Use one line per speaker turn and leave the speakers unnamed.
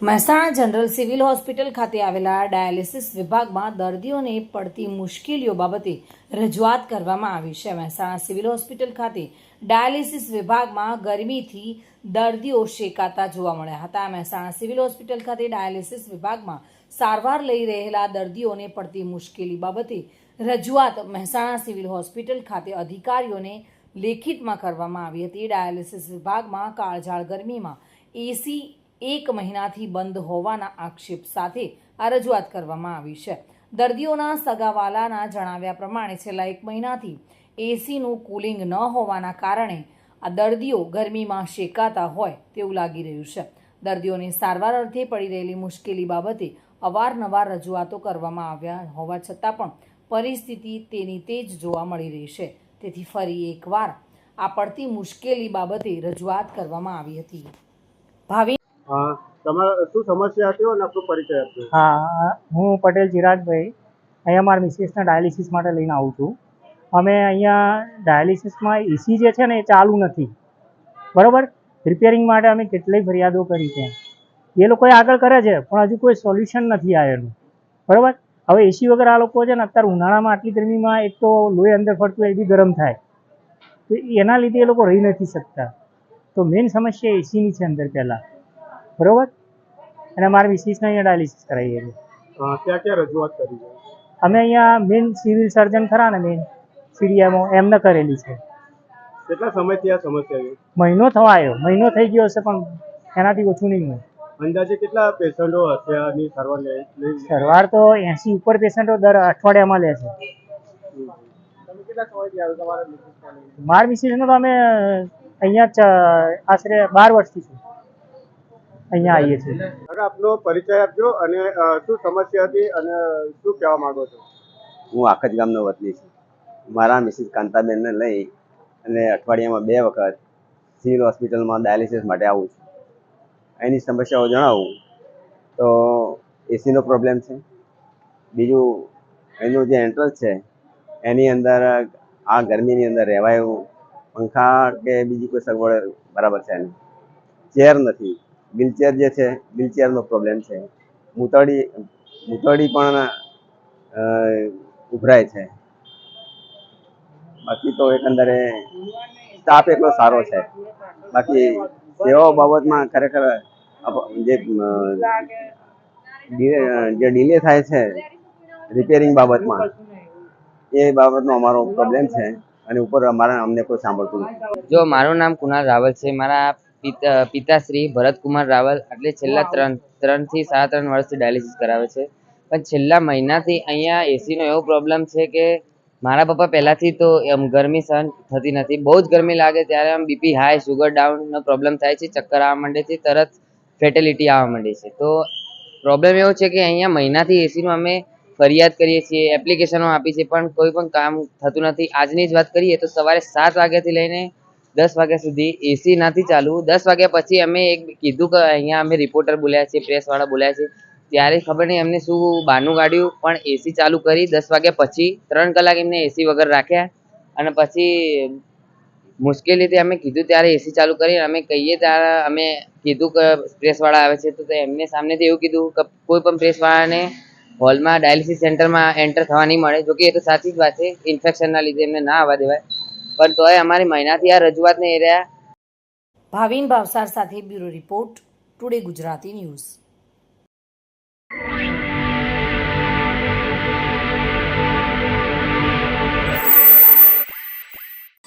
Mehsana general civil hospital ખાતે આવેલા dialysis વિભાગમાં દર્દીઓને પડતી મુશ્કેલીઓ બાબતે રજૂઆત કરવામાં આવી છે. મહેસાણા સિવિલ હોસ્પિટલ ખાતે ડાયાલિસિસ વિભાગમાં ગરમીથી દર્દીઓ શેકાતા જોવા મળ્યા હતા. મહેસાણા સિવિલ હોસ્પિટલ ખાતે ડાયાલિસિસ વિભાગમાં સારવાર લઈ રહેલા દર્દીઓને પડતી મુશ્કેલી બાબતે રજૂઆત મહેસાણા સિવિલ હોસ્પિટલ ખાતે અધિકારીઓને લેખિતમાં કરવામાં આવી હતી. ડાયાલિસિસ વિભાગમાં કાળઝાળ ગરમીમાં એસી 1 મહિનાથી બંધ હોવાના આક્ષેપ સાથે આ રજૂઆત કરવામાં આવી છે. દર્દીઓના સગાવાલાના જણાવ્યા પ્રમાણે છેલ્લા 1 મહિનાથી એસીનું કુલિંગ ન હોવાના કારણે આ દર્દીઓ ગરમીમાં શેકાતા હોય તેવું લાગી રહ્યું છે. દર્દીઓને સારવાર અર્થે પડી રહેલી મુશ્કેલી બાબતે અવારનવાર રજૂઆતો કરવામાં આવ્યા હોવા છતાં પણ પરિસ્થિતિ તેની તે જ જોવા મળી રહી છે. તેથી ફરી એકવાર આ પડતી મુશ્કેલી બાબતે રજૂઆત કરવામાં આવી હતી. ભાવિન,
તમારે શું સમસ્યા હતી અને આપનો પરિચય આપજો.
હા, હું પટેલ ચિરાગભાઈ અહીંયા મારા મિસિસના ડાયાલિસિસ માટે લઈને આવું છું. અમે અહીંયા ડાયાલિસિસમાં એસી જે છે ને એ ચાલુ નથી, બરાબર. રિપેરિંગ માટે અમે કેટલીય ફરિયાદો કરી છે, એ લોકોએ આગળ કરે છે પણ હજુ કોઈ સોલ્યુશન નથી આવેલું, બરાબર. હવે એસી વગર આ લોકો છે ને અત્યારે ઉનાળામાં આટલી ગરમીમાં એક તો લોહી અંદર ફરતું એ બી ગરમ થાય, તો એના લીધે એ લોકો રહી નથી શકતા. તો મેઇન સમસ્યા એસીની છે અંદર પહેલાં, બરાબર. અને મારા મિસિસને અહીંયા ડાયાલિસિસ કરાવીએ છીએ.
ક્યાં ક્યાં રજૂઆત કરી છે?
અમે અહીંયા મેઇન સિવિલ સર્જન ખરા ને, મેઇન સીડીએમઓ એમને કરેલી છે.
કેટલા સમયથી આ સમસ્યા છે?
મહિનો થવા આવ્યો, મહિનો થઈ ગયો હશે પણ એનાથી ઓછું નહીં હોય.
અંદાજે કેટલા પેશન્ટો હશે આની સારવાર લઈ?
સારવાર તો 80 ઉપર પેશન્ટો દર અઠવાડિયામાં લે છે.
તમે કેટલા સમયથી આવ્યો તમારા મિસિસ?
મારા મિસિસનો તો અમે અહીંયા આશરે 12 વર્ષથી છું અહીંયા આવીએ છીએ.
આપનો પરિચય આપજો અને શું સમસ્યા હતી અને શું કહેવા માંગો છો?
હું આખજ ગામનો વતની છું. મારા મિસિસ કાંતાબેનને લઈ અને અઠવાડિયામાં 2 વખત સિવિલ હોસ્પિટલમાં ડાયાલિસિસ માટે આવું છું. એની સમસ્યાઓ જણાવું તો એસીનો પ્રોબ્લેમ છે. બીજું એનું જે એન્ટ્રન્સ છે એની અંદર આ ગરમીની અંદર રહેવાય એવું પંખા કે બીજી કોઈ સગવડ બરાબર છે નહીં. ચેર નથી, વ્હીલચેર જે છે વ્હીલચેરનો પ્રોબ્લેમ છે. મૂતરડી પણ ઉભરાય છે. બાકી તો એકંદરે સ્ટાફ એટલો સારો છે. બાકી સેવાઓ બાબતમાં ખરેખર જે ડીલે થાય છે રિપેરિંગ બાબતમાં, એ બાબતનો અમારો પ્રોબ્લેમ છે અને ઉપર અમને કોઈ સાંભળતું નથી.
જો મારું નામ કુણાલ રાવલ છે, મારા પિતાશ્રી ભરતકુમાર રાવલ એટલે છેલ્લા 3 થી 3.5 વર્ષથી ડાયાલિસિસ કરાવે છે. પણ છેલ્લા મહિનાથી અહીંયા એસીનો એવો પ્રોબ્લેમ છે કે મારા પપ્પા પહેલાંથી તો ગરમી સહન થતી નથી. બહુ જ ગરમી લાગે ત્યારે આમ બીપી હાઈ, શુગર ડાઉનનો પ્રોબ્લેમ થાય છે, ચક્કર આવવા માંડે છે, તરત ફેટેલિટી આવવા માંડે છે. તો પ્રોબ્લેમ એવો છે કે અહીંયા મહિનાથી એસીનું અમે ફરિયાદ કરીએ છીએ, એપ્લિકેશનો આપી છે, પણ કોઈ પણ કામ થતું નથી. આજની જ વાત કરીએ તો સવારે 7 વાગ્યાથી લઈને 10 વાગ્યા સુધી એસી નથી ચાલુ. 10 વાગ્યા પછી અમે કીધું કે અહીંયા અમે રિપોર્ટર બોલ્યા છે, પ્રેસવાળા બોલ્યા છે, ત્યારે ખબર નહીં એમને શું બહાનું કાઢ્યું પણ એસી ચાલુ કરી. 10 વાગ્યા પછી 3 કલાક એમને એસી વગર રાખ્યા અને પછી મુશ્કેલીથી અમે કીધું ત્યારે એસી ચાલુ કરી. અમે કહીએ ત્યારે અમે કીધું કે પ્રેસવાળા આવે છે તો એમને સામનેથી એવું કીધું કે કોઈ પણ પ્રેસવાળાને હોલમાં ડાયાલિસિસ સેન્ટરમાં એન્ટર થવા નહીં મળે. જોકે એ તો સાચી જ વાત છે, ઇન્ફેક્શનના લીધે એમને ના આવવા દેવાય, પણ તોય અમારી મહિનાથી આ રજૂઆત નહીં રહ્યા.
ભાવિન ભાવસાર સાથે bureau report, today Gujarati news.